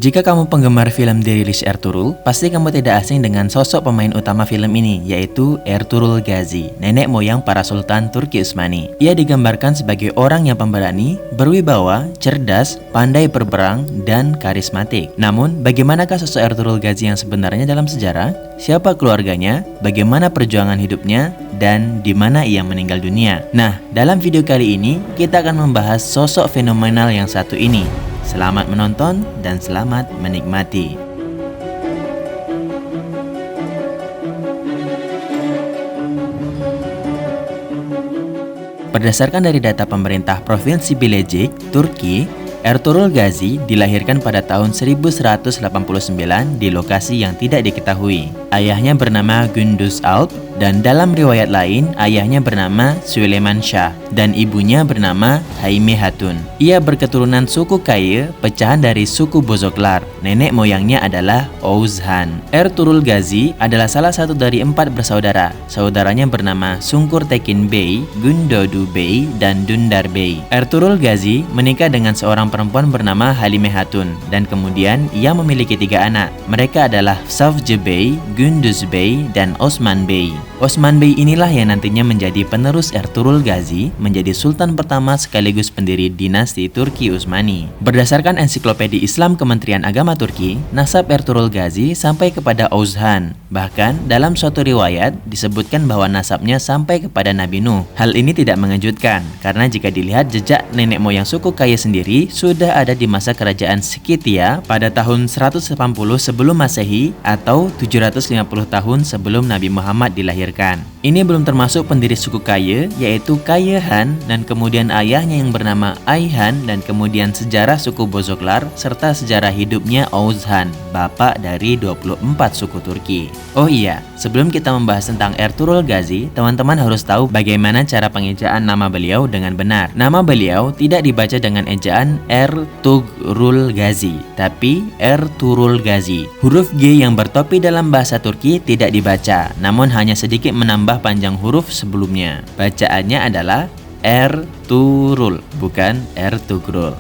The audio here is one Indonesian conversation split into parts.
Jika kamu penggemar film dirilis Ertuğrul, pasti kamu tidak asing dengan sosok pemain utama film ini, yaitu Ertuğrul Gazi, nenek moyang para Sultan Turki Utsmani. Ia digambarkan sebagai orang yang pemberani, berwibawa, cerdas, pandai berperang, dan karismatik. Namun, bagaimanakah sosok Ertuğrul Gazi yang sebenarnya dalam sejarah? Siapa keluarganya? Bagaimana perjuangan hidupnya? Dan di mana ia meninggal dunia? Nah, dalam video kali ini, kita akan membahas sosok fenomenal yang satu ini. Selamat menonton dan selamat menikmati. Berdasarkan dari data pemerintah Provinsi Bilecik, Turki, Ertuğrul Gazi dilahirkan pada tahun 1189 di lokasi yang tidak diketahui. Ayahnya bernama Gündüz Alp dan dalam riwayat lain ayahnya bernama Süleyman Shah dan ibunya bernama Haime Hatun. Ia berketurunan suku Kaye, pecahan dari suku Bozoklar. Nenek moyangnya adalah Oğuz Han. Ertuğrul Gazi adalah salah satu dari 4 bersaudara. Saudaranya bernama Sungkur Tekin Bey, Gündoğdu Bey, dan Dündar Bey. Ertuğrul Gazi menikah dengan seorang perempuan bernama Halime Hatun dan kemudian ia memiliki 3 anak. Mereka adalah Savcı Bey, Gündüz Bey, dan Osman Bey. Osman Bey inilah yang nantinya menjadi penerus Ertuğrul Gazi, menjadi sultan pertama sekaligus pendiri dinasti Turki Utsmani. Berdasarkan ensiklopedia Islam Kementerian Agama Turki, nasab Ertuğrul Gazi sampai kepada Oğuz Han. Bahkan dalam suatu riwayat disebutkan bahwa nasabnya sampai kepada Nabi Nuh. Hal ini tidak mengejutkan karena jika dilihat jejak nenek moyang suku Kaye sendiri sudah ada di masa kerajaan Skythia pada tahun 180 sebelum Masehi atau 750 tahun sebelum Nabi Muhammad dilahirkan. Ini belum termasuk pendiri suku Kaye, yaitu Kaye Han, dan kemudian ayahnya yang bernama Ayhan, dan kemudian sejarah suku Bozoklar, serta sejarah hidupnya Oğuz Han, bapak dari 24 suku Turki. Oh iya, sebelum kita membahas tentang Ertuğrul Gazi, teman-teman harus tahu bagaimana cara pengejaan nama beliau dengan benar. Nama beliau tidak dibaca dengan ejaan Ertuğrul Gazi, tapi Ertuğrul Gazi. Huruf G yang bertopi dalam bahasa Turki tidak dibaca, namun hanya sedikit menambah panjang huruf sebelumnya. Bacaannya adalah Ertuğrul, bukan Ertugrul.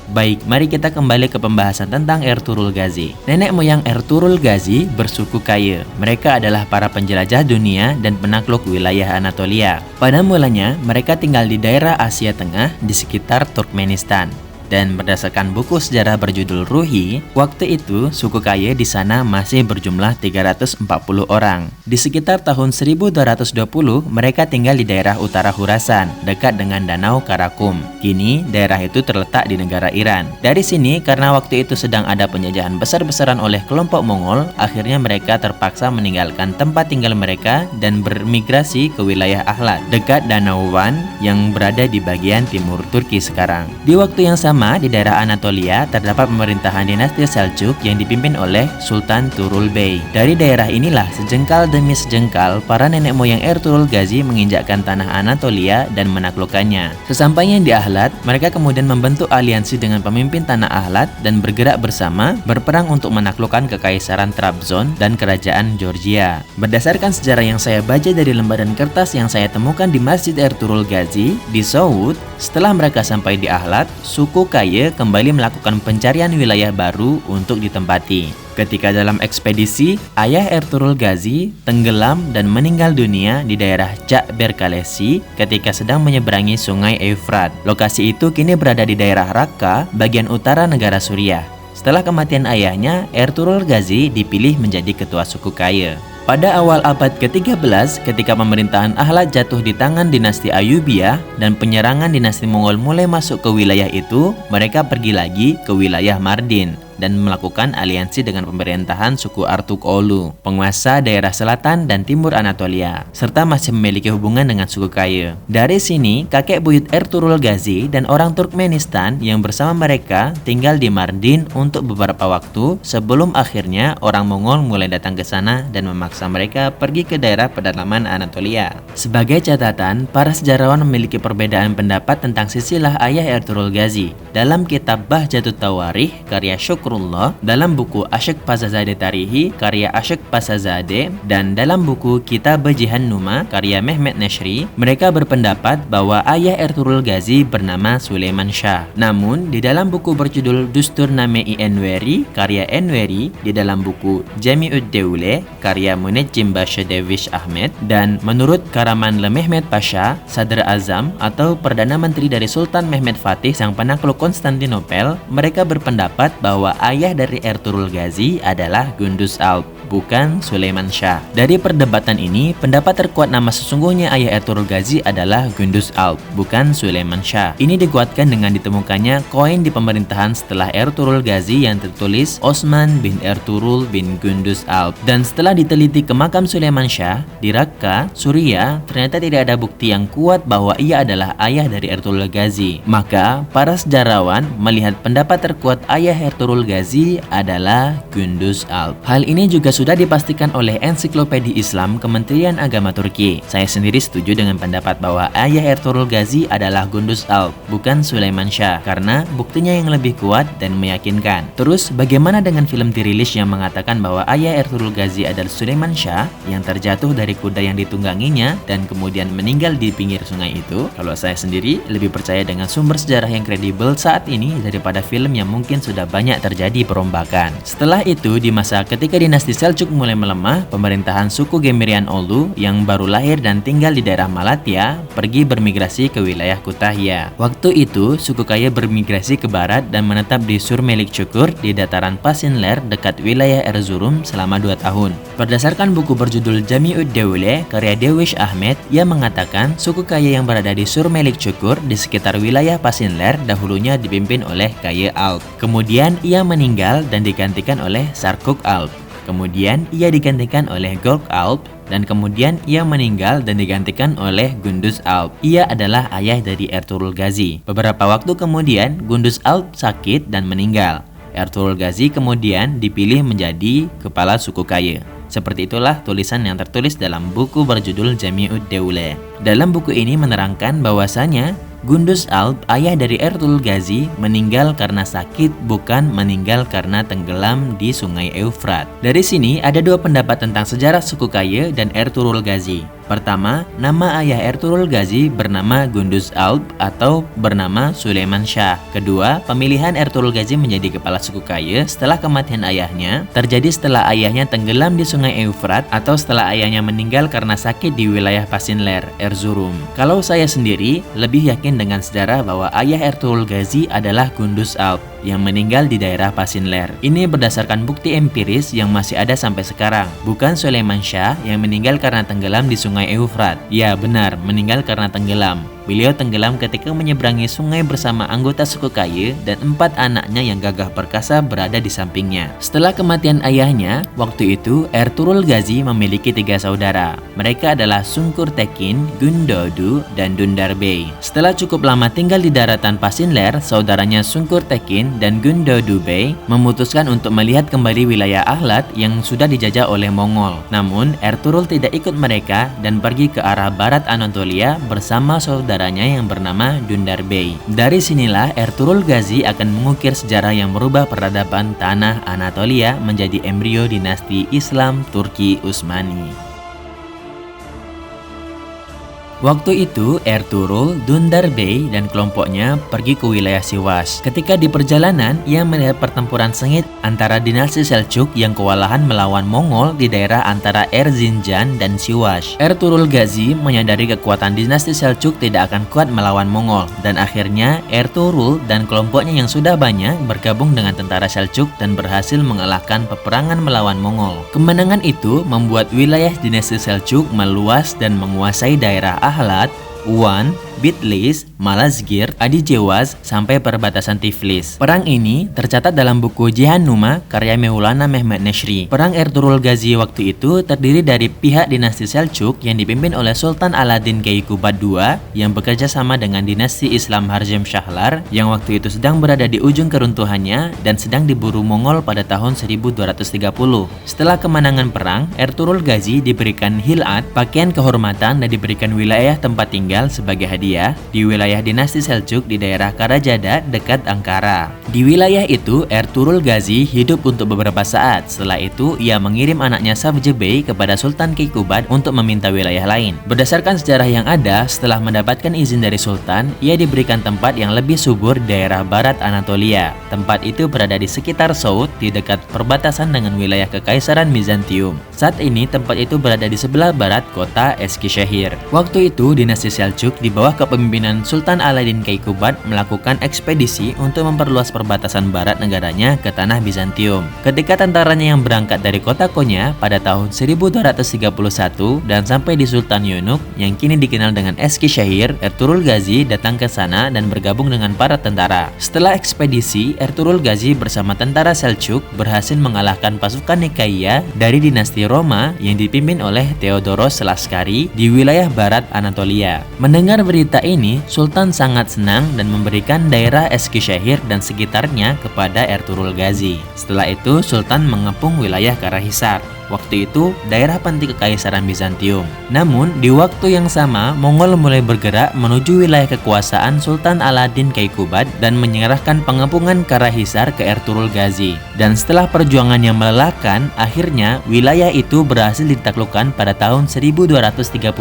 Baik, mari kita kembali ke pembahasan tentang Ertuğrul Gazi. Nenek moyang Ertuğrul Gazi bersuku Kaye. Mereka adalah para penjelajah dunia dan penakluk wilayah Anatolia. Pada mulanya, mereka tinggal di daerah Asia Tengah di sekitar Turkmenistan. Dan berdasarkan buku sejarah berjudul Ruhi, waktu itu suku Kaye di sana masih berjumlah 340 orang. Di sekitar tahun 1220, mereka tinggal di daerah utara Khurasan, dekat dengan Danau Karakum. Kini, daerah itu terletak di negara Iran. Dari sini, karena waktu itu sedang ada penjajahan besar-besaran oleh kelompok Mongol, akhirnya mereka terpaksa meninggalkan tempat tinggal mereka dan bermigrasi ke wilayah Ahlat, dekat Danau Van yang berada di bagian timur Turki sekarang. Di waktu yang sama, di daerah Anatolia terdapat pemerintahan dinasti Seljuk yang dipimpin oleh Sultan Tuğrul Bey. Dari daerah inilah sejengkal demi sejengkal para nenek moyang Ertuğrul Gazi menginjakkan tanah Anatolia dan menaklukkannya. Sesampainya di Ahlat, mereka kemudian membentuk aliansi dengan pemimpin tanah Ahlat dan bergerak bersama berperang untuk menaklukkan kekaisaran Trabzon dan kerajaan Georgia. Berdasarkan sejarah yang saya baca dari lembaran kertas yang saya temukan di Masjid Ertuğrul Gazi di Soğut, setelah mereka sampai di Ahlat, suku Kaye kembali melakukan pencarian wilayah baru untuk ditempati. Ketika dalam ekspedisi, ayah Ertuğrul Gazi tenggelam dan meninggal dunia di daerah Cakberkalesi ketika sedang menyeberangi sungai Efrat. Lokasi itu kini berada di daerah Rakka, bagian utara negara Suriah. Setelah kematian ayahnya, Ertuğrul Gazi dipilih menjadi ketua suku Kaye. Pada awal abad ke-13, ketika pemerintahan Ahlat jatuh di tangan dinasti Ayyubiyah dan penyerangan dinasti Mongol mulai masuk ke wilayah itu, mereka pergi lagi ke wilayah Mardin dan melakukan aliansi dengan pemerintahan suku Artukolu, penguasa daerah selatan dan timur Anatolia, serta masih memiliki hubungan dengan suku Kaye. Dari sini, kakek buyut Ertuğrul Gazi dan orang Turkmenistan yang bersama mereka tinggal di Mardin untuk beberapa waktu sebelum akhirnya orang Mongol mulai datang ke sana dan memaksa mereka pergi ke daerah pedalaman Anatolia. Sebagai catatan, para sejarawan memiliki perbedaan pendapat tentang silsilah ayah Ertuğrul Gazi. Dalam kitab Bahjatut Tawarikh karya Syukur Syakrullah dalam buku Asyik Pasazade Tarihi karya Asyik Pasazade dan dalam buku Kitab Jihan Numa karya Mehmet Nashri, mereka berpendapat bahwa ayah Ertugrul Ghazi bernama Sulaiman Shah. Namun di dalam buku berjudul Dusturname-i Enveri karya Enveri, di dalam buku Jami'ud Dewle karya Munajjim Basha Dervish Ahmed, dan menurut Karamanli Mehmet Pasha, Sadr Azam atau Perdana Menteri dari Sultan Mehmet Fatih sang penakluk Konstantinopel, mereka berpendapat bahwa ayah dari Ertugrul Ghazi adalah Gunduz Alp, bukan Sulaiman Shah. Dari perdebatan ini, pendapat terkuat nama sesungguhnya ayah Ertugrul Ghazi adalah Gunduz Alp, bukan Sulaiman Shah. Ini dikuatkan dengan ditemukannya koin di pemerintahan setelah Ertugrul Ghazi yang tertulis Osman bin Ertugrul bin Gunduz Alp. Dan setelah diteliti ke makam Sulaiman Shah di Raqqa, Suriah, ternyata tidak ada bukti yang kuat bahwa ia adalah ayah dari Ertugrul Ghazi. Maka, para sejarawan melihat pendapat terkuat ayah Ertugrul Ghazi adalah Gunduz Alp. Hal ini juga sudah dipastikan oleh Ensiklopedia Islam Kementerian Agama Turki. Saya sendiri setuju dengan pendapat bahwa ayah Ertugrul Ghazi adalah Gunduz Alp, bukan Sulaiman Shah, karena buktinya yang lebih kuat dan meyakinkan. Terus, bagaimana dengan film dirilis yang mengatakan bahwa ayah Ertugrul Ghazi adalah Sulaiman Shah yang terjatuh dari kuda yang ditungganginya dan kemudian meninggal di pinggir sungai itu? Kalau saya sendiri lebih percaya dengan sumber sejarah yang kredibel saat ini daripada film yang mungkin sudah banyak terjadi perombakan. Setelah itu, di masa ketika dinasti Seljuk mulai melemah, pemerintahan suku Gemirian Oghlu yang baru lahir dan tinggal di daerah Malatya pergi bermigrasi ke wilayah Kütahya. Waktu itu, suku Kaya bermigrasi ke barat dan menetap di Surmelik Çukur di dataran Pasinler dekat wilayah Erzurum selama 2 tahun. Berdasarkan buku berjudul Jami'ud Dewle karya Dervish Ahmed, ia mengatakan suku Kaya yang berada di Surmelik Çukur di sekitar wilayah Pasinler dahulunya dipimpin oleh Kaya Alp. Kemudian ia meninggal dan digantikan oleh Sarkuk Alp. Kemudian ia digantikan oleh Gork Alp, dan kemudian ia meninggal dan digantikan oleh Gunduz Alp. Ia adalah ayah dari Ertugrul Ghazi. Beberapa waktu kemudian, Gunduz Alp sakit dan meninggal. Ertugrul Ghazi kemudian dipilih menjadi kepala suku Kaya. Seperti itulah tulisan yang tertulis dalam buku berjudul Jami'ud Dewle. Dalam buku ini menerangkan bahwasanya Gunduz Alp, ayah dari Ertugrul Ghazi, meninggal karena sakit, bukan meninggal karena tenggelam di sungai Eufrat. Dari sini ada dua pendapat tentang sejarah suku Kaya dan Ertugrul Ghazi. Pertama, nama ayah Ertugrul Ghazi bernama Gunduz Alp atau bernama Sulaiman Shah. Kedua, pemilihan Ertugrul Ghazi menjadi kepala suku Kaya setelah kematian ayahnya terjadi setelah ayahnya tenggelam di sungai Eufrat atau setelah ayahnya meninggal karena sakit di wilayah Pasinler, Erzurum. Kalau saya sendiri lebih yakin dengan sejarah bahwa ayah Ertugrul Ghazi adalah Gunduz Alp yang meninggal di daerah Pasinler. Ini berdasarkan bukti empiris yang masih ada sampai sekarang, bukan Sulaiman Shah yang meninggal karena tenggelam di sungai Eufrat. Ya benar, meninggal karena tenggelam. Beliau tenggelam ketika menyeberangi sungai bersama anggota suku Kaya dan 4 anaknya yang gagah perkasa berada di sampingnya. Setelah kematian ayahnya, waktu itu Ertugrul Ghazi memiliki 3 saudara. Mereka adalah Sungkur Tekin, Gundodu, dan Dundar Bey. Setelah cukup lama tinggal di daratan Pasinler, saudaranya Sungkur Tekin dan Gundodu Bey memutuskan untuk melihat kembali wilayah Ahlat yang sudah dijajah oleh Mongol. Namun, Ertugrul tidak ikut mereka dan pergi ke arah barat Anatolia bersama saudaranya yang bernama Dundar Bey. Dari sinilah Ertugrul Ghazi akan mengukir sejarah yang merubah peradaban tanah Anatolia menjadi embrio dinasti Islam Turki Utsmani. Waktu itu, Ertugrul, Dundar Bey, dan kelompoknya pergi ke wilayah Siwas. Ketika di perjalanan, ia melihat pertempuran sengit antara dinasti Seljuk yang kewalahan melawan Mongol di daerah antara Erzincan dan Siwas. Ertugrul Ghazi menyadari kekuatan dinasti Seljuk tidak akan kuat melawan Mongol, dan akhirnya Ertugrul dan kelompoknya yang sudah banyak bergabung dengan tentara Seljuk dan berhasil mengalahkan peperangan melawan Mongol. Kemenangan itu membuat wilayah dinasti Seljuk meluas dan menguasai daerah Ahlat, Van, Bitlis, Malazgirt, Adicevaz, sampai perbatasan Tiflis. Perang ini tercatat dalam buku Jihan Numa karya Maulana Mehmet Nashri. Perang Ertugrul Ghazi waktu itu terdiri dari pihak dinasti Seljuk yang dipimpin oleh Sultan Aladin Keykubat II yang bekerja sama dengan dinasti Islam Harzem Shahlar yang waktu itu sedang berada di ujung keruntuhannya dan sedang diburu Mongol pada tahun 1230. Setelah kemenangan perang, Ertugrul Ghazi diberikan hilat, pakaian kehormatan, dan diberikan wilayah tempat tinggal sebagai hadiah Kapadokia di wilayah dinasti Seljuk di daerah Karajada dekat Ankara. Di wilayah itu, Ertuğrul Gazi hidup untuk beberapa saat. Setelah itu, ia mengirim anaknya Savcı Bey kepada Sultan Keykubat untuk meminta wilayah lain. Berdasarkan sejarah yang ada, setelah mendapatkan izin dari Sultan, ia diberikan tempat yang lebih subur di daerah barat Anatolia. Tempat itu berada di sekitar Saud, di dekat perbatasan dengan wilayah Kekaisaran Bizantium. Saat ini, tempat itu berada di sebelah barat kota Eskişehir. Waktu itu, dinasti Seljuk di bawah kepemimpinan Sultan Alaeddin Keykubat melakukan ekspedisi untuk memperluas perbatasan barat negaranya ke tanah Bizantium. Ketika tentaranya yang berangkat dari kota Konya pada tahun 1231 dan sampai di Sultan Yunuk yang kini dikenal dengan Eskişehir, Ertuğrul Gazi datang ke sana dan bergabung dengan para tentara. Setelah ekspedisi, Ertuğrul Gazi bersama tentara Seljuk berhasil mengalahkan pasukan Nikaia dari dinasti Roma yang dipimpin oleh Theodoros Laskari di wilayah barat Anatolia. Mendengar berita ini, Sultan sangat senang dan memberikan daerah Eskişehir dan sekitarnya kepada Ertuğrul Gazi. Setelah itu, Sultan mengepung wilayah Karahisar. Waktu itu, daerah penting Kekaisaran Bizantium. Namun, di waktu yang sama, Mongol mulai bergerak menuju wilayah kekuasaan Sultan Alaeddin Keykubat dan menyerahkan pengepungan Karahisar ke Ertuğrul Gazi. Dan setelah perjuangan yang melelahkan, akhirnya wilayah itu berhasil ditaklukkan pada tahun 1232.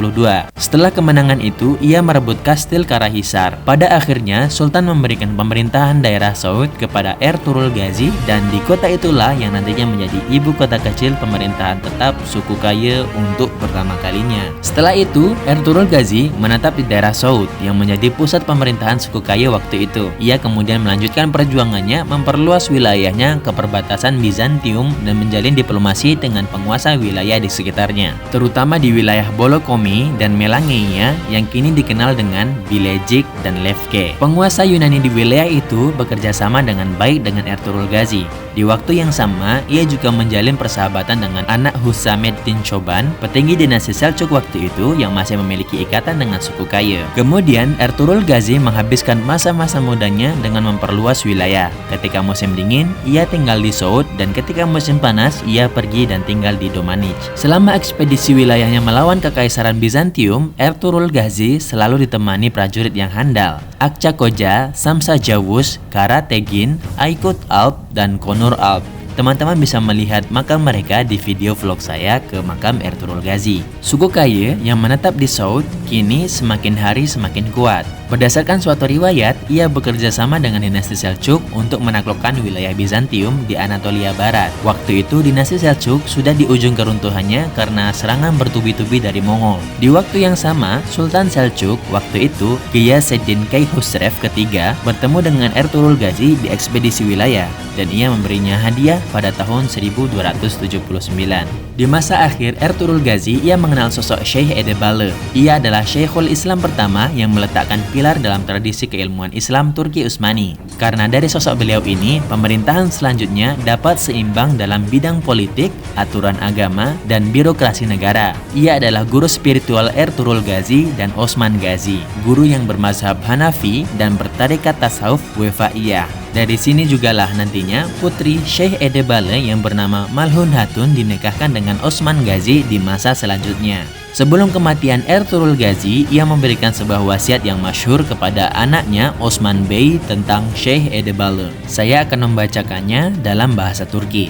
Setelah kemenangan itu, ia merebut Kastil Karahisar. Pada akhirnya, Sultan memberikan pemerintahan daerah Saud kepada Ertuğrul Gazi dan di kota itulah yang nantinya menjadi ibu kota kecil pemerintahan tetap suku Kayı untuk pertama kalinya. Setelah itu, Ertuğrul Gazi menetap di daerah Saud yang menjadi pusat pemerintahan suku Kayı waktu itu. Ia kemudian melanjutkan perjuangannya memperluas wilayahnya ke perbatasan Bizantium dan menjalin diplomasi dengan penguasa wilayah di sekitarnya, terutama di wilayah Bolokomi dan Melangeia yang kini dikenal dengan Bilecik dan Lefke. Penguasa Yunani di wilayah itu bekerja sama dengan baik dengan Ertuğrul Gazi. Di waktu yang sama, ia juga menjalin persahabatan dengan anak Hüsamettin Çoban, petinggi dinasti Seljuk waktu itu yang masih memiliki ikatan dengan suku Kayı. Kemudian, Ertuğrul Gazi menghabiskan masa-masa mudanya dengan memperluas wilayah. Ketika musim dingin, ia tinggal di Saud dan ketika musim panas, ia pergi dan tinggal di Domaniç. Selama ekspedisi wilayahnya melawan Kekaisaran Bizantium, Ertuğrul Gazi selalu ditemani prajurit yang handal. Akçakoca, Samsa Jawus, Karategin, Aykut Alp, dan Konur Alp. Teman-teman bisa melihat makam mereka di video vlog saya ke makam Ertuğrul Gazi. Suku Kayı yang menetap di Saud kini semakin hari semakin kuat. Berdasarkan suatu riwayat, ia bekerja sama dengan dinasti Seljuk untuk menaklukkan wilayah Bizantium di Anatolia Barat. Waktu itu dinasti Seljuk sudah di ujung keruntuhannya karena serangan bertubi-tubi dari Mongol. Di waktu yang sama, Sultan Seljuk waktu itu, Ghiyaseddin Keyhusrev ketiga, bertemu dengan Ertuğrul Gazi di ekspedisi wilayah dan ia memberinya hadiah pada tahun 1279. Di masa akhir Ertuğrul Gazi, ia mengenal sosok Syekh Edebali. Ia adalah Syekhul Islam pertama yang meletakkan pilar dalam tradisi keilmuan Islam Turki Utsmani. Karena dari sosok beliau ini, pemerintahan selanjutnya dapat seimbang dalam bidang politik, aturan agama, dan birokrasi negara. Ia adalah guru spiritual Ertuğrul Gazi dan Osman Gazi, guru yang bermazhab Hanafi dan bertarekat tasawuf Wefaiyah. Dari sini jugalah nantinya putri Syekh Edebali yang bernama Malhun Hatun dinikahkan dengan Osman Gazi di masa selanjutnya. Sebelum kematian Ertuğrul Gazi, ia memberikan sebuah wasiat yang masyhur kepada anaknya Osman Bey tentang Syekh Edebali. Saya akan membacakannya dalam bahasa Turki.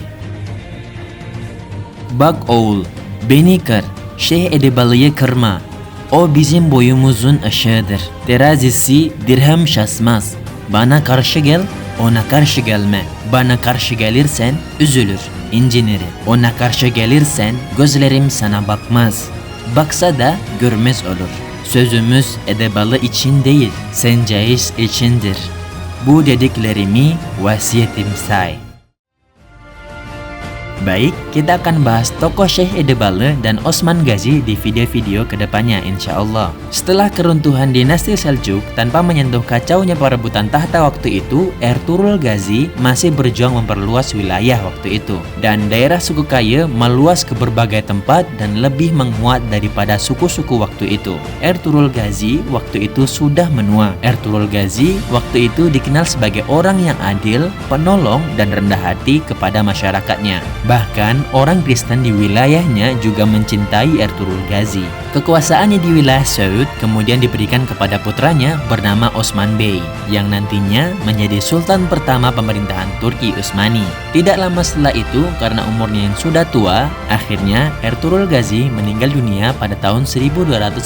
Bak oğul, beni kır, Şeyh Edebali'yi kırma. O bizim boyumuzun ışığıdır. Terazisi dirhem şaşmaz. Bana karşı gel, ona karşı gelme. Bana karşı gelirsen üzülür, incinirim. Ona karşı gelirsen gözlerim sana bakmaz. Baksa da görmez olur. Sözümüz Edebali için değil, Sencaiz içindir. Bu dediklerimi wasiatim say. Baik, kita akan bahas tokoh Syekh Edebali dan Osman Gazi di video-video kedepannya insya Allah. Setelah keruntuhan dinasti Seljuk tanpa menyentuh kacaunya perebutan tahta waktu itu, Ertuğrul Gazi masih berjuang memperluas wilayah waktu itu. Dan daerah suku Kayı meluas ke berbagai tempat dan lebih menguat daripada suku-suku waktu itu. Ertuğrul Gazi waktu itu sudah menua. Ertuğrul Gazi waktu itu dikenal sebagai orang yang adil, penolong, dan rendah hati kepada masyarakatnya. Bahkan orang Kristen di wilayahnya juga mencintai Ertuğrul Gazi. Kekuasaannya di wilayah Saud kemudian diberikan kepada putranya bernama Osman Bey, yang nantinya menjadi sultan pertama pemerintahan Turki Utsmani. Tidak lama setelah itu, karena umurnya yang sudah tua, akhirnya Ertuğrul Gazi meninggal dunia pada tahun 1281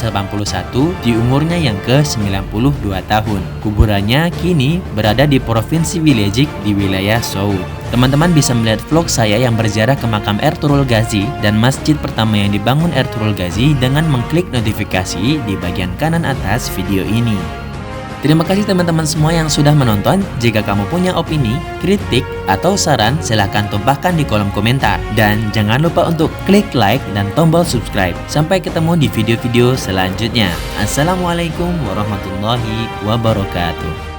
di umurnya yang ke-92 tahun. Kuburannya kini berada di Provinsi Bilecik di wilayah Saud. Teman-teman bisa melihat vlog saya yang berziarah ke makam Ertuğrul Gazi dan masjid pertama yang dibangun Ertuğrul Gazi dengan mengklik notifikasi di bagian kanan atas video ini. Terima kasih teman-teman semua yang sudah menonton. Jika kamu punya opini, kritik, atau saran, silahkan tumpahkan di kolom komentar. Dan jangan lupa untuk klik like dan tombol subscribe. Sampai ketemu di video-video selanjutnya. Assalamualaikum warahmatullahi wabarakatuh.